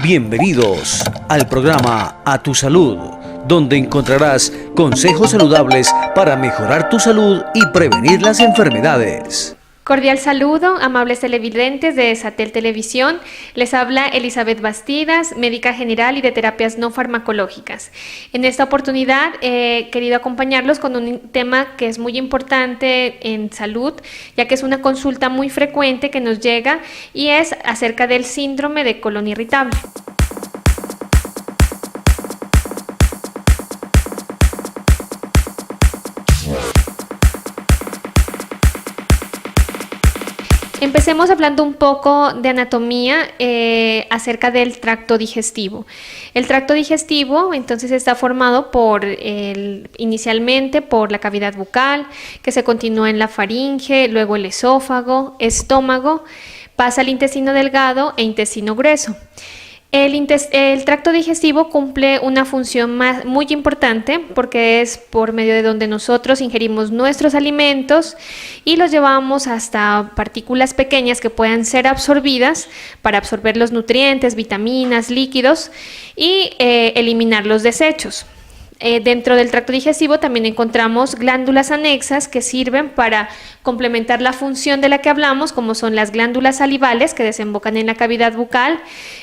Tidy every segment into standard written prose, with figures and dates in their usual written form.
Bienvenidos al programa A Tu Salud, donde encontrarás consejos saludables para mejorar tu salud y prevenir las enfermedades. Cordial saludo, amables televidentes de Satel Televisión. Les habla Elizabeth Bastidas, médica general y de terapias no farmacológicas. En esta oportunidad he querido acompañarlos con un tema que es muy importante en salud, ya que es una consulta muy frecuente que nos llega y es acerca del síndrome de colon irritable. Empecemos hablando un poco de anatomía acerca del tracto digestivo. El tracto digestivo entonces está formado inicialmente por la cavidad bucal, que se continúa en la faringe, luego el esófago, estómago, pasa al intestino delgado e intestino grueso. El tracto digestivo cumple una función muy importante porque es por medio de donde nosotros ingerimos nuestros alimentos y los llevamos hasta partículas pequeñas que puedan ser absorbidas para absorber los nutrientes, vitaminas, líquidos y eliminar los desechos. Dentro del tracto digestivo también encontramos glándulas anexas que sirven para complementar la función de la que hablamos, como son las glándulas salivales que desembocan en la cavidad bucal,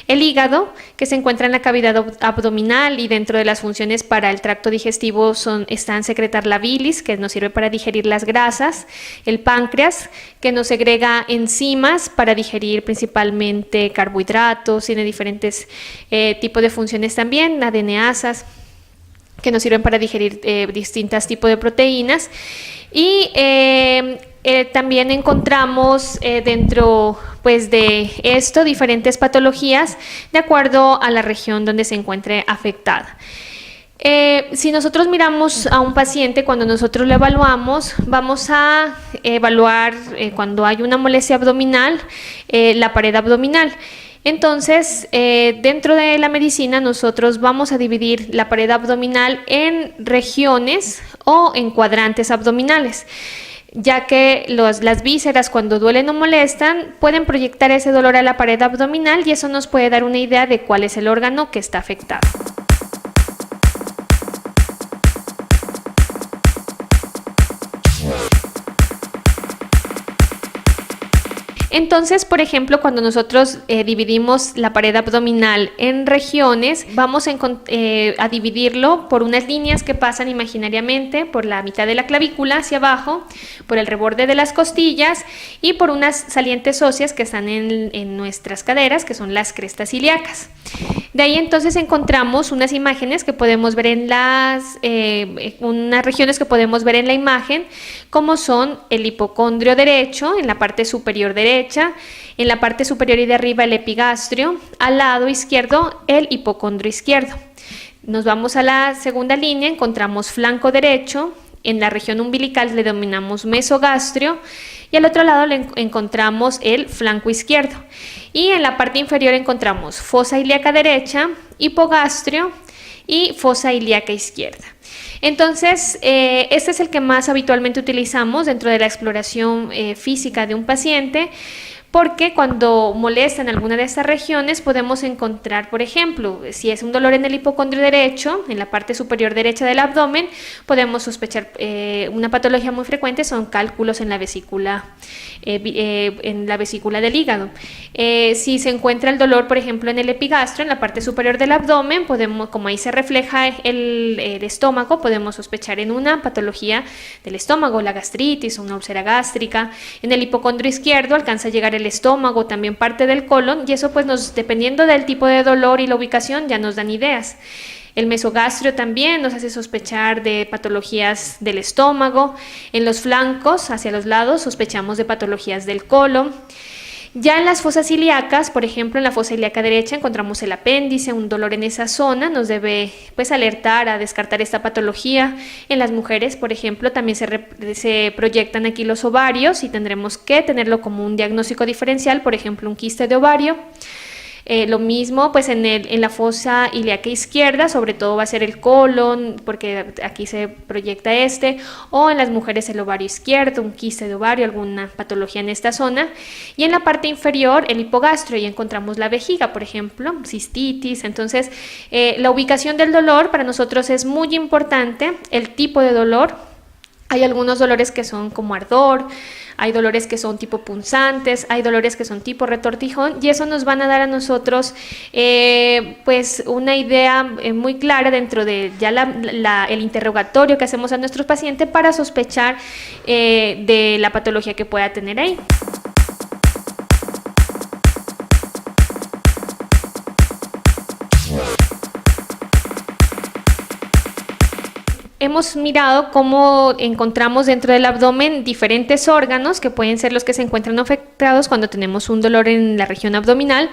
el hígado que se encuentra en la cavidad abdominal y dentro de las funciones para el tracto digestivo están secretar la bilis que nos sirve para digerir las grasas, el páncreas que nos segrega enzimas para digerir principalmente carbohidratos, tiene diferentes tipos de funciones también, adeneasas, que nos sirven para digerir distintos tipos de proteínas y también encontramos dentro de esto diferentes patologías de acuerdo a la región donde se encuentre afectada. Si nosotros miramos a un paciente, cuando nosotros lo evaluamos, vamos a evaluar cuando hay una molestia abdominal, la pared abdominal. Entonces, dentro de la medicina nosotros vamos a dividir la pared abdominal en regiones o en cuadrantes abdominales, ya que las vísceras cuando duelen o molestan pueden proyectar ese dolor a la pared abdominal y eso nos puede dar una idea de cuál es el órgano que está afectado. Entonces, por ejemplo, cuando nosotros dividimos la pared abdominal en regiones, vamos a dividirlo por unas líneas que pasan imaginariamente por la mitad de la clavícula hacia abajo, por el reborde de las costillas y por unas salientes óseas que están en nuestras caderas, que son las crestas ilíacas. De ahí entonces encontramos unas imágenes que podemos ver unas regiones que podemos ver en la imagen, como son el hipocondrio derecho, en la parte superior derecha, en la parte superior y de arriba el epigastrio, al lado izquierdo el hipocondrio izquierdo. Nos vamos a la segunda línea, encontramos flanco derecho, en la región umbilical le denominamos mesogastrio y al otro lado le encontramos el flanco izquierdo. Y en la parte inferior encontramos fosa ilíaca derecha, hipogastrio y fosa ilíaca izquierda. Entonces, este es el que más habitualmente utilizamos dentro de la exploración física de un paciente, porque cuando molesta en alguna de estas regiones podemos encontrar, por ejemplo, si es un dolor en el hipocondrio derecho, en la parte superior derecha del abdomen, podemos sospechar una patología muy frecuente, son cálculos en la vesícula del hígado. Si se encuentra el dolor, por ejemplo, en el epigastrio, en la parte superior del abdomen, como ahí se refleja el estómago, podemos sospechar en una patología del estómago, la gastritis o una úlcera gástrica. En el hipocondrio izquierdo alcanza a llegar el estómago, también parte del colon, y eso pues dependiendo del tipo de dolor y la ubicación ya nos dan ideas. El mesogastrio también nos hace sospechar de patologías del estómago. En los flancos, hacia los lados, sospechamos de patologías del colon. Ya en las fosas ilíacas, por ejemplo, en la fosa ilíaca derecha encontramos el apéndice, un dolor en esa zona, nos debe alertar a descartar esta patología. En las mujeres, por ejemplo, también se proyectan aquí los ovarios y tendremos que tenerlo como un diagnóstico diferencial, por ejemplo, un quiste de ovario. Lo mismo pues en la fosa ilíaca izquierda, sobre todo va a ser el colon, porque aquí se proyecta o en las mujeres el ovario izquierdo, un quiste de ovario, alguna patología en esta zona, y en la parte inferior el hipogastrio, y encontramos la vejiga, por ejemplo, cistitis. Entonces la ubicación del dolor para nosotros es muy importante, el tipo de dolor. Hay algunos dolores que son como ardor, hay dolores que son tipo punzantes, hay dolores que son tipo retortijón, y eso nos van a dar a nosotros pues una idea muy clara dentro de ya el interrogatorio que hacemos a nuestros pacientes para sospechar de la patología que pueda tener ahí. Hemos mirado cómo encontramos dentro del abdomen diferentes órganos que pueden ser los que se encuentran afectados cuando tenemos un dolor en la región abdominal.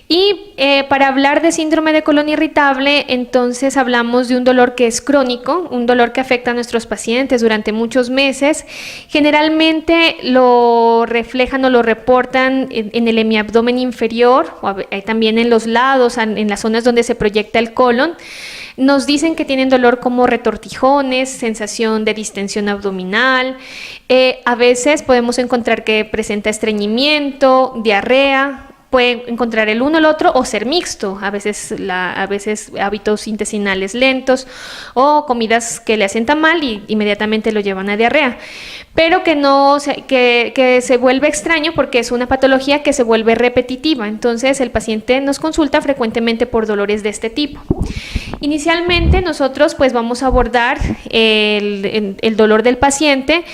Y para hablar de síndrome de colon irritable, entonces hablamos de un dolor que es crónico, un dolor que afecta a nuestros pacientes durante muchos meses. Generalmente lo reflejan o lo reportan en el hemiabdomen inferior, o también en los lados, en las zonas donde se proyecta el colon. Nos dicen que tienen dolor como retortijones, sensación de distensión abdominal. A veces podemos encontrar que presenta estreñimiento, diarrea. Puede encontrar el uno el otro o ser mixto, a veces hábitos intestinales lentos o comidas que le sientan mal y inmediatamente lo llevan a diarrea, pero que se vuelve extraño porque es una patología que se vuelve repetitiva. Entonces el paciente nos consulta frecuentemente por dolores de este tipo. Inicialmente nosotros pues vamos a abordar el dolor del paciente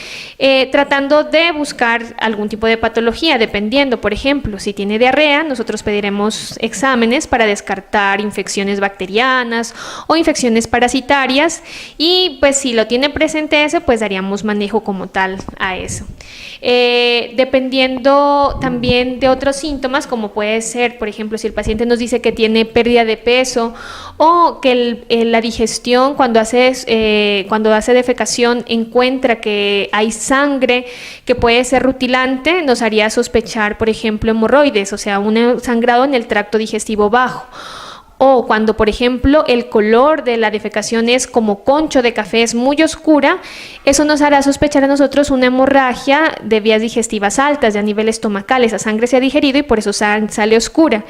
tratando de buscar algún tipo de patología, dependiendo, por ejemplo, si tiene diarrea, nosotros pediremos exámenes para descartar infecciones bacterianas o infecciones parasitarias, y pues si lo tiene presente ese, pues daríamos manejo como tal a eso. Dependiendo también de otros síntomas, como puede ser, por ejemplo, si el paciente nos dice que tiene pérdida de peso o que la digestión cuando hace defecación encuentra que hay sangre que puede ser rutilante, nos haría sospechar, por ejemplo, hemorroides, o sea, un sangrado en el tracto digestivo bajo. O cuando, por ejemplo, el color de la defecación es como concho de café, es muy oscura, eso nos hará sospechar a nosotros una hemorragia de vías digestivas altas, de a nivel estomacal. Esa sangre se ha digerido y por eso sale oscura.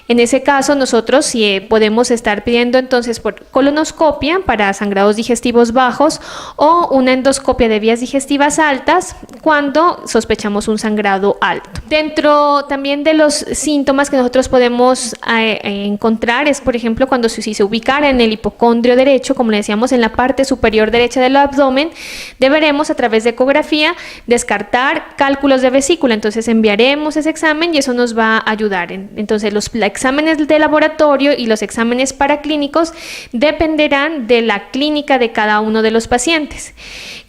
En ese caso, nosotros sí podemos estar pidiendo entonces por colonoscopia para sangrados digestivos bajos o una endoscopia de vías digestivas altas cuando sospechamos un sangrado alto. Dentro también de los síntomas que nosotros podemos encontrar es, por ejemplo, cuando si se ubicara en el hipocondrio derecho, como le decíamos, en la parte superior derecha del abdomen, deberemos a través de ecografía descartar cálculos de vesícula. Entonces enviaremos ese examen y eso nos va a ayudar. Entonces los exámenes de laboratorio y los exámenes paraclínicos dependerán de la clínica de cada uno de los pacientes.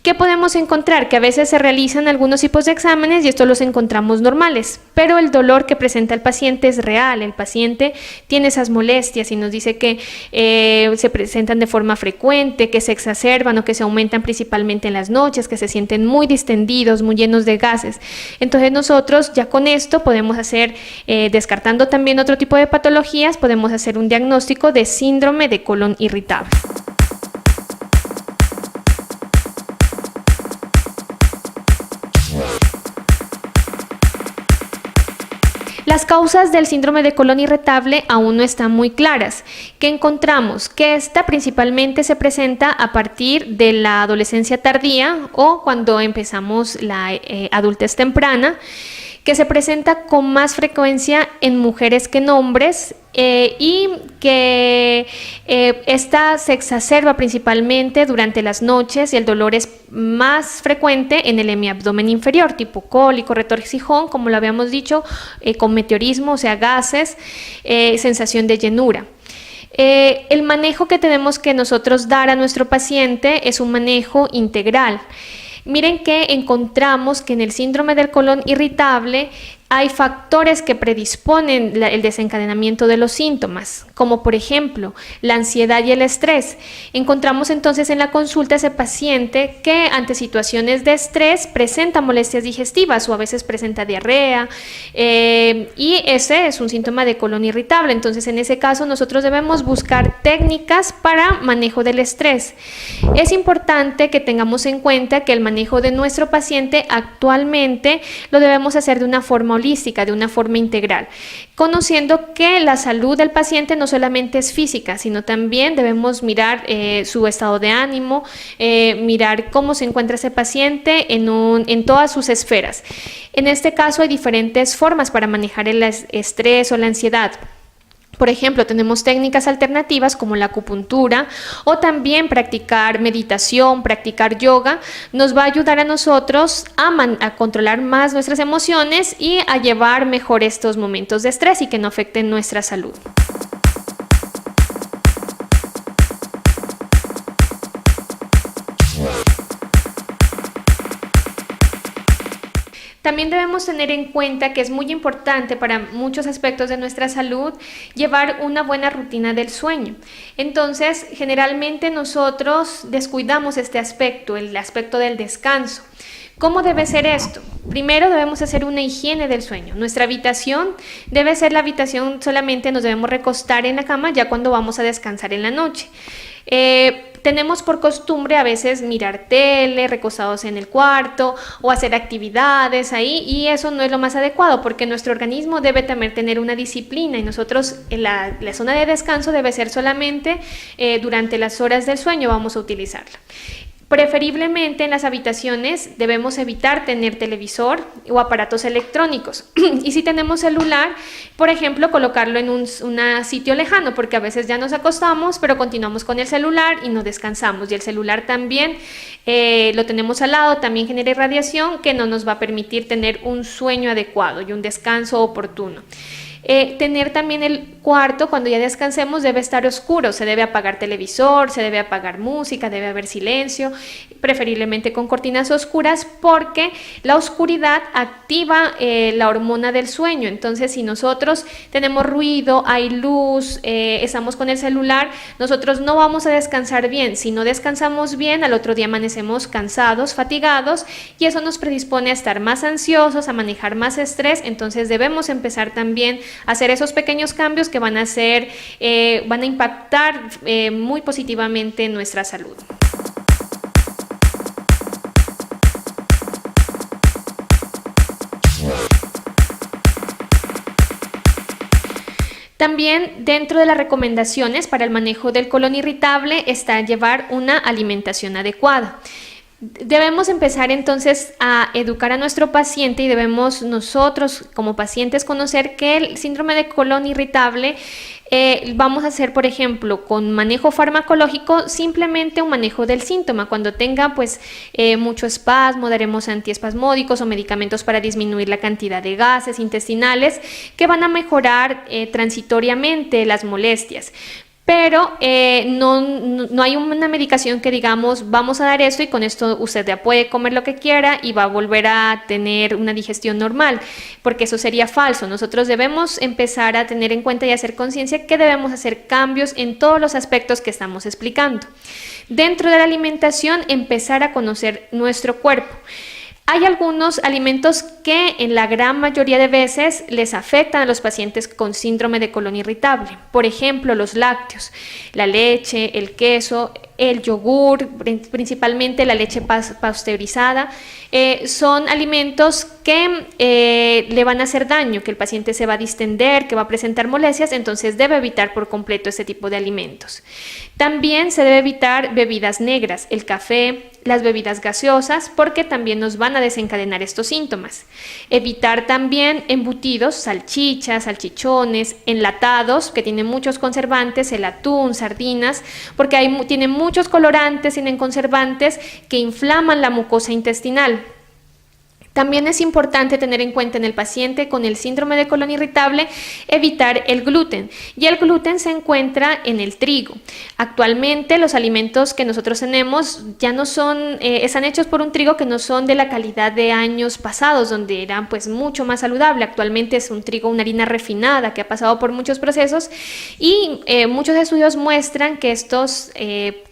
¿Qué podemos encontrar? Que a veces se realizan algunos tipos de exámenes y estos los encontramos normales, pero el dolor que presenta el paciente es real. El paciente tiene esas molestias y nos dice que se presentan de forma frecuente, que se exacerban o que se aumentan principalmente en las noches, que se sienten muy distendidos, muy llenos de gases. Entonces nosotros ya con esto podemos hacer, descartando también otro tipo de patologías, podemos hacer un diagnóstico de síndrome de colon irritable. Las causas del síndrome de colon irritable aún no están muy claras. ¿Qué encontramos? Que esta principalmente se presenta a partir de la adolescencia tardía o cuando empezamos la adultez temprana, que se presenta con más frecuencia en mujeres que en hombres, y que esta se exacerba principalmente durante las noches y el dolor es más frecuente en el hemiabdomen inferior, tipo cólico, retorcijón, como lo habíamos dicho, con meteorismo, o sea, gases, sensación de llenura. El manejo que tenemos que nosotros dar a nuestro paciente es un manejo integral. Miren que encontramos que en el síndrome del colon irritable hay factores que predisponen el desencadenamiento de los síntomas, como por ejemplo la ansiedad y el estrés. Encontramos entonces en la consulta ese paciente que ante situaciones de estrés presenta molestias digestivas o a veces presenta diarrea, y ese es un síntoma de colon irritable. Entonces en ese caso nosotros debemos buscar técnicas para manejo del estrés. Es importante que tengamos en cuenta que el manejo de nuestro paciente actualmente lo debemos hacer de una forma holística, de una forma integral, conociendo que la salud del paciente no solamente es física, sino también debemos mirar su estado de ánimo, mirar cómo se encuentra ese paciente en todas sus esferas. En este caso hay diferentes formas para manejar el estrés o la ansiedad. Por ejemplo, tenemos técnicas alternativas como la acupuntura o también practicar meditación, practicar yoga, nos va a ayudar a nosotros a controlar más nuestras emociones y a llevar mejor estos momentos de estrés y que no afecten nuestra salud. También debemos tener en cuenta que es muy importante para muchos aspectos de nuestra salud llevar una buena rutina del sueño. Entonces, generalmente nosotros descuidamos este aspecto, el aspecto del descanso. ¿Cómo debe ser esto? Primero debemos hacer una higiene del sueño. Nuestra habitación debe ser la habitación, solamente nos debemos recostar en la cama ya cuando vamos a descansar en la noche. Tenemos por costumbre a veces mirar tele, recostados en el cuarto o hacer actividades ahí, y eso no es lo más adecuado porque nuestro organismo debe también tener una disciplina y nosotros la zona de descanso debe ser solamente durante las horas del sueño vamos a utilizarla. Preferiblemente en las habitaciones debemos evitar tener televisor o aparatos electrónicos y si tenemos celular, por ejemplo, colocarlo en un sitio lejano, porque a veces ya nos acostamos pero continuamos con el celular y no descansamos, y el celular también lo tenemos al lado, también genera irradiación que no nos va a permitir tener un sueño adecuado y un descanso oportuno. Tener también el cuarto, cuando ya descansemos, debe estar oscuro, se debe apagar televisor, se debe apagar música, debe haber silencio, preferiblemente con cortinas oscuras, porque la oscuridad activa la hormona del sueño. Entonces, si nosotros tenemos ruido, hay luz, estamos con el celular, nosotros no vamos a descansar bien. Si no descansamos bien, al otro día amanecemos cansados, fatigados, y eso nos predispone a estar más ansiosos, a manejar más estrés. Entonces debemos empezar también hacer esos pequeños cambios que van a impactar muy positivamente en nuestra salud. También dentro de las recomendaciones para el manejo del colon irritable está llevar una alimentación adecuada. Debemos empezar entonces a educar a nuestro paciente y debemos nosotros como pacientes conocer que el síndrome de colon irritable vamos a hacer, por ejemplo, con manejo farmacológico, simplemente un manejo del síntoma. Cuando tenga mucho espasmo, daremos antiespasmódicos o medicamentos para disminuir la cantidad de gases intestinales que van a mejorar transitoriamente las molestias. Pero no hay una medicación que digamos vamos a dar esto y con esto usted ya puede comer lo que quiera y va a volver a tener una digestión normal, porque eso sería falso. Nosotros debemos empezar a tener en cuenta y hacer conciencia que debemos hacer cambios en todos los aspectos que estamos explicando. Dentro de la alimentación, empezar a conocer nuestro cuerpo. Hay algunos alimentos que en la gran mayoría de veces les afectan a los pacientes con síndrome de colon irritable. Por ejemplo, los lácteos, la leche, el queso, el yogur, principalmente la leche pasteurizada, son alimentos que le van a hacer daño, que el paciente se va a distender, que va a presentar molestias, entonces debe evitar por completo este tipo de alimentos. También se debe evitar bebidas negras, el café, las bebidas gaseosas, porque también nos van a desencadenar estos síntomas. Evitar también embutidos, salchichas, salchichones, enlatados, que tienen muchos conservantes, el atún, sardinas, porque tienen muchos colorantes, tienen conservantes que inflaman la mucosa intestinal. También es importante tener en cuenta en el paciente con el síndrome de colon irritable evitar el gluten, y el gluten se encuentra en el trigo. Actualmente los alimentos que nosotros tenemos ya no son, están hechos por un trigo que no son de la calidad de años pasados, donde eran pues mucho más saludable. Actualmente es un trigo, una harina refinada que ha pasado por muchos procesos, y muchos estudios muestran que estos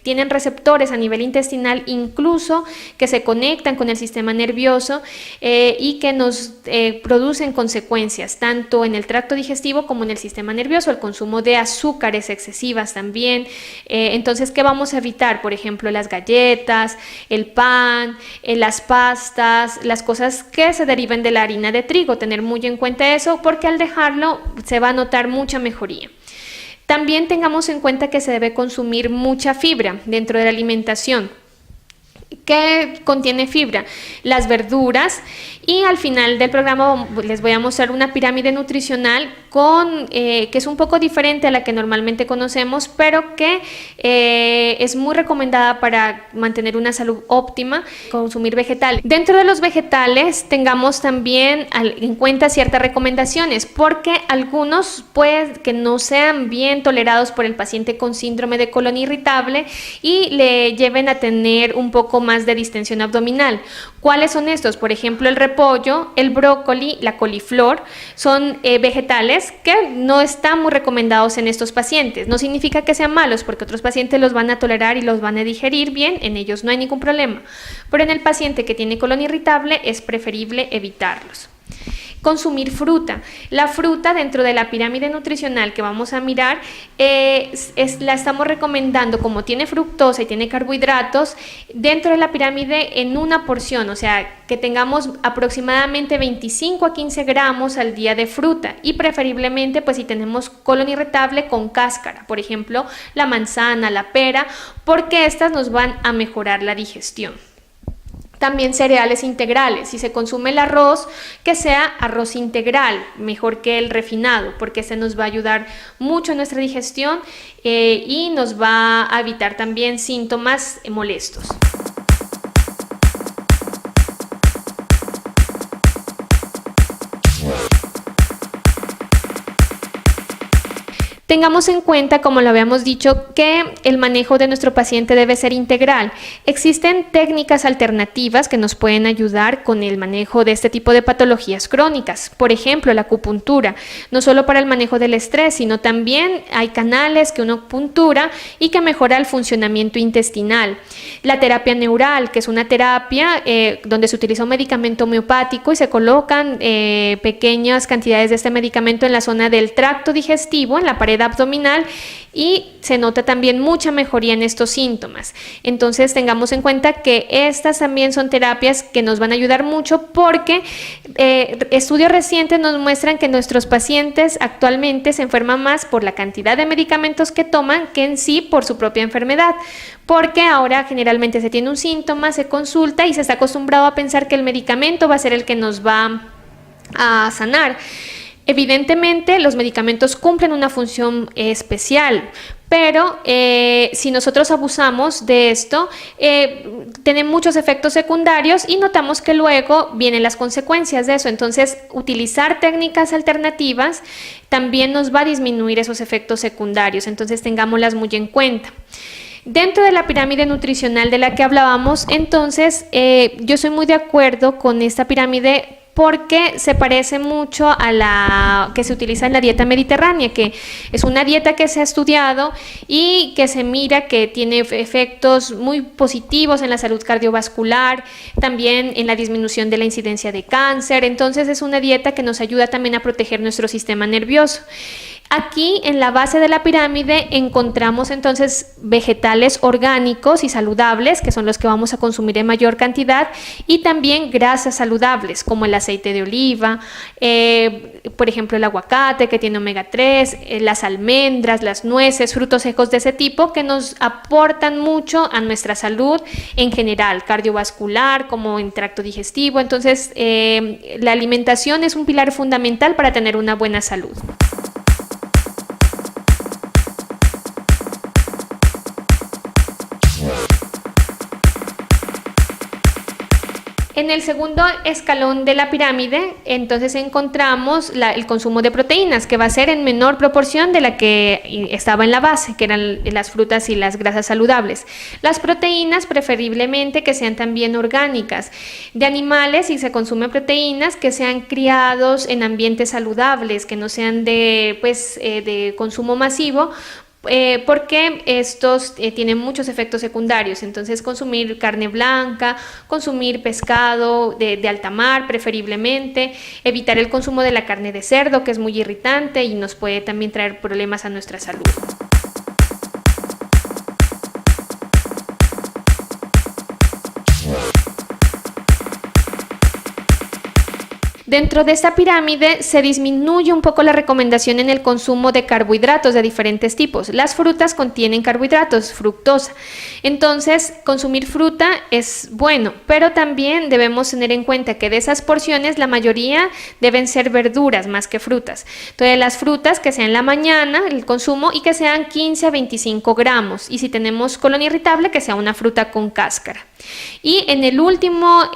tienen receptores a nivel intestinal, incluso que se conectan con el sistema nervioso, y que nos producen consecuencias tanto en el tracto digestivo como en el sistema nervioso. El consumo de azúcares excesivas también. Entonces, ¿qué vamos a evitar? Por ejemplo, las galletas, el pan, las pastas, las cosas que se deriven de la harina de trigo. Tener muy en cuenta eso, porque al dejarlo se va a notar mucha mejoría. También tengamos en cuenta que se debe consumir mucha fibra dentro de la alimentación. ¿Qué contiene fibra? Las verduras, y al final del programa les voy a mostrar una pirámide nutricional que es un poco diferente a la que normalmente conocemos, pero que es muy recomendada para mantener una salud óptima. Consumir vegetales. Dentro de los vegetales tengamos también en cuenta ciertas recomendaciones, porque algunos puede que no sean bien tolerados por el paciente con síndrome de colon irritable y le lleven a tener un poco más de distensión abdominal. ¿Cuáles son estos? Por ejemplo, el repollo, el brócoli, la coliflor, son vegetales que no están muy recomendados en estos pacientes. No significa que sean malos, porque otros pacientes los van a tolerar y los van a digerir bien, en ellos no hay ningún problema, pero en el paciente que tiene colon irritable es preferible evitarlos. Consumir fruta. La fruta, dentro de la pirámide nutricional que vamos a mirar, la estamos recomendando, como tiene fructosa y tiene carbohidratos, dentro de la pirámide en una porción, o sea, que tengamos aproximadamente 25 a 15 gramos al día de fruta, y preferiblemente, pues si tenemos colon irritable, con cáscara, por ejemplo, la manzana, la pera, porque estas nos van a mejorar la digestión. También cereales integrales. Si se consume el arroz, que sea arroz integral, mejor que el refinado, porque este nos va a ayudar mucho en nuestra digestión y nos va a evitar también síntomas molestos. Tengamos en cuenta, como lo habíamos dicho, que el manejo de nuestro paciente debe ser integral. Existen técnicas alternativas que nos pueden ayudar con el manejo de este tipo de patologías crónicas. Por ejemplo, la acupuntura, no solo para el manejo del estrés, sino también hay canales que uno puntura y que mejora el funcionamiento intestinal. La terapia neural, que es una terapia donde se utiliza un medicamento homeopático y se colocan pequeñas cantidades de este medicamento en la zona del tracto digestivo, en la pared abdominal, y se nota también mucha mejoría en estos síntomas. Entonces tengamos en cuenta que estas también son terapias que nos van a ayudar mucho, porque estudios recientes nos muestran que nuestros pacientes actualmente se enferman más por la cantidad de medicamentos que toman que en sí por su propia enfermedad, porque ahora generalmente se tiene un síntoma, se consulta y se está acostumbrado a pensar que el medicamento va a ser el que nos va a sanar. Evidentemente, los medicamentos cumplen una función especial, pero si nosotros abusamos de esto, tienen muchos efectos secundarios y notamos que luego vienen las consecuencias de eso. Entonces, utilizar técnicas alternativas también nos va a disminuir esos efectos secundarios, entonces tengámoslas muy en cuenta. Dentro de la pirámide nutricional de la que hablábamos, entonces, yo soy muy de acuerdo con esta pirámide, porque se parece mucho a la que se utiliza en la dieta mediterránea, que es una dieta que se ha estudiado y que se mira que tiene efectos muy positivos en la salud cardiovascular, también en la disminución de la incidencia de cáncer. Entonces es una dieta que nos ayuda también a proteger nuestro sistema nervioso. Aquí en la base de la pirámide encontramos entonces vegetales orgánicos y saludables, que son los que vamos a consumir en mayor cantidad, y también grasas saludables como el aceite de oliva, por ejemplo el aguacate que tiene omega 3, las almendras, las nueces, frutos secos de ese tipo, que nos aportan mucho a nuestra salud en general, cardiovascular como en tracto digestivo. Entonces la alimentación es un pilar fundamental para tener una buena salud. En el segundo escalón de la pirámide, entonces encontramos el consumo de proteínas, que va a ser en menor proporción de la que estaba en la base, que eran las frutas y las grasas saludables. Las proteínas, preferiblemente que sean también orgánicas, de animales, si se consumen proteínas, que sean criados en ambientes saludables, que no sean de consumo masivo, porque estos tienen muchos efectos secundarios. Entonces consumir carne blanca, consumir pescado de alta mar preferiblemente, evitar el consumo de la carne de cerdo, que es muy irritante y nos puede también traer problemas a nuestra salud. Dentro de esta pirámide se disminuye un poco la recomendación en el consumo de carbohidratos de diferentes tipos. Las frutas contienen carbohidratos, fructosa. Entonces, consumir fruta es bueno, pero también debemos tener en cuenta que de esas porciones la mayoría deben ser verduras más que frutas. Entonces, las frutas que sean en la mañana, el consumo, y que sean 15 a 25 gramos. Y si tenemos colon irritable, que sea una fruta con cáscara. Y en el último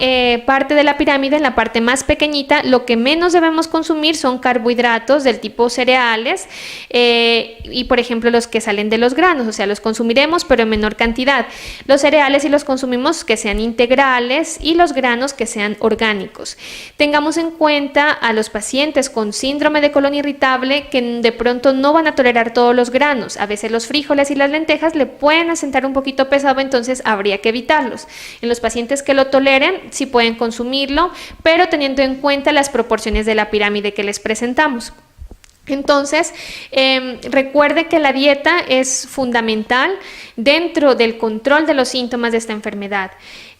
parte de la pirámide, en la parte más pequeñita, lo que menos debemos consumir son carbohidratos del tipo cereales y por ejemplo los que salen de los granos, o sea, los consumiremos pero en menor cantidad. Los cereales sí los consumimos que sean integrales y los granos que sean orgánicos. Tengamos en cuenta a los pacientes con síndrome de colon irritable que de pronto no van a tolerar todos los granos. A veces los frijoles y las lentejas le pueden asentar un poquito pesado, entonces habría que evitarlos. En los pacientes que lo toleren, sí pueden consumirlo, pero teniendo en cuenta las proporciones de la pirámide que les presentamos. Entonces, recuerde que la dieta es fundamental dentro del control de los síntomas de esta enfermedad.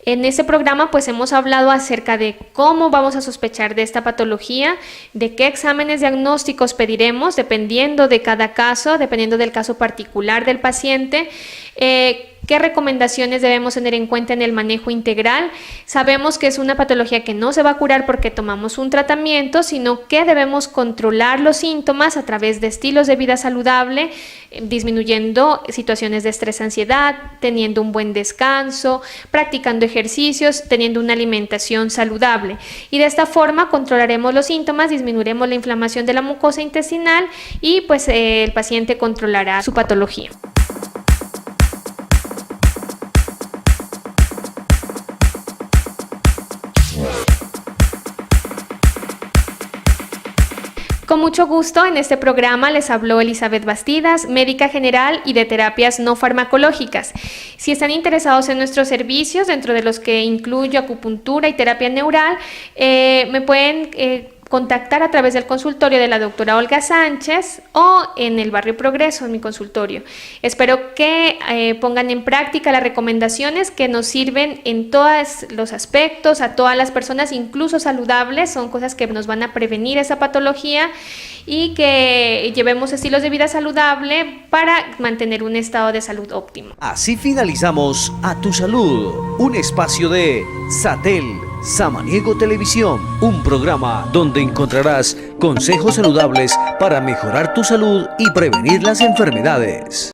En este programa pues hemos hablado acerca de cómo vamos a sospechar de esta patología, de qué exámenes diagnósticos pediremos dependiendo de cada caso, dependiendo del caso particular del paciente, qué recomendaciones debemos tener en cuenta en el manejo integral. Sabemos que es una patología que no se va a curar porque tomamos un tratamiento, sino que debemos controlar los síntomas a través de estilos de vida saludable, disminuyendo situaciones de estrés, ansiedad, teniendo un buen descanso, practicando ejercicios, teniendo una alimentación saludable. Y de esta forma controlaremos los síntomas, disminuiremos la inflamación de la mucosa intestinal y pues el paciente controlará su patología. Con mucho gusto, en este programa les habló Elizabeth Bastidas, médica general y de terapias no farmacológicas. Si están interesados en nuestros servicios, dentro de los que incluyo acupuntura y terapia neural, me pueden contactar a través del consultorio de la doctora Olga Sánchez o en el Barrio Progreso, en mi consultorio. Espero que pongan en práctica las recomendaciones que nos sirven en todos los aspectos, a todas las personas, incluso saludables. Son cosas que nos van a prevenir esa patología y que llevemos estilos de vida saludable para mantener un estado de salud óptimo. Así finalizamos A Tu Salud, un espacio de Satel Samaniego Televisión, un programa donde encontrarás consejos saludables para mejorar tu salud y prevenir las enfermedades.